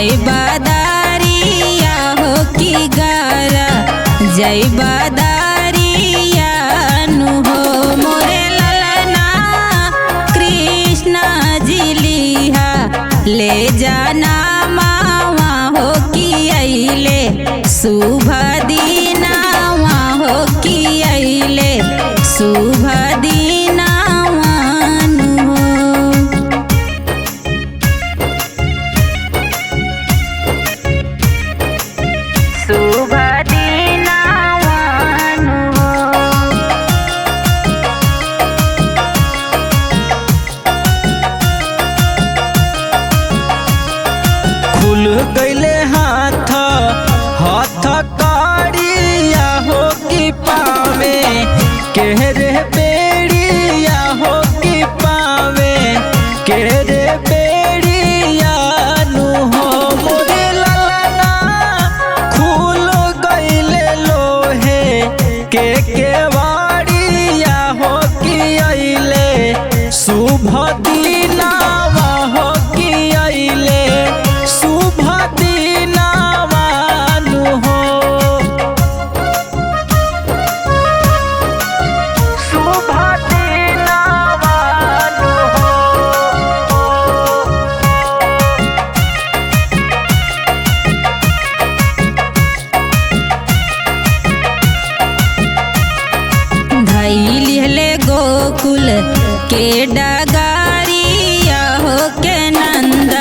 जय बदारिया हो की गारा जय बदारिया नु हो मोरे ललना कृष्ण जिलिहा ले जाना मावा हो की अइले शुभ दीनावा हो की अइले शुभ दीनावा नु हो शुभ दीनावा नु हो खुल गईले हाथ हाथ काड़िया हो की पावे केरे बेड़िया हो की पावे केरे बेड़िया नु हो मोरे ललना खुल गईले लोहे के केवाड़िया हो की अइले शुभ दीनावा हो की अइले शुभ दीनावा नु हो शुभ दीनावा नु हो धैले गोकुल के डगारिया हो के नंद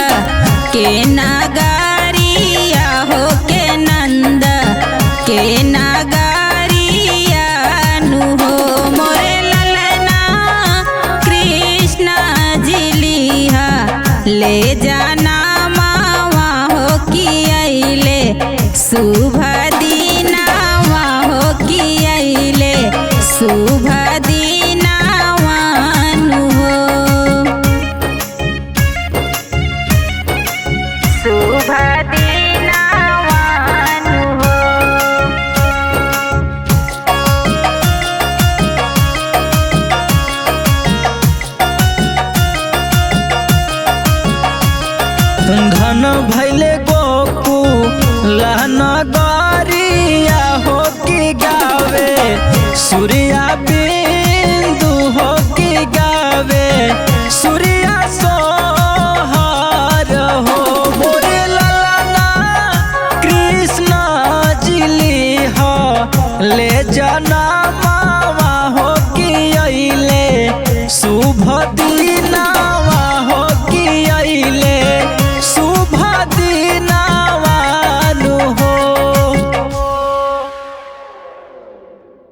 के नागारिया हो के नंद के नागारिया नु हो मोरे ललना कृष्ण जिलिहा ले जाना मावा हो की अइले शुभ दीनावा हो की अइले शुभ दीनावा नु हो शुभ दीनावा नु हो धन भैले गोकुल नगरिया हो की गावे सूर्या बिंदु हो की गावे सूर्या सोहर हो मोरे ललना कृष्ण जिली हो ले जाना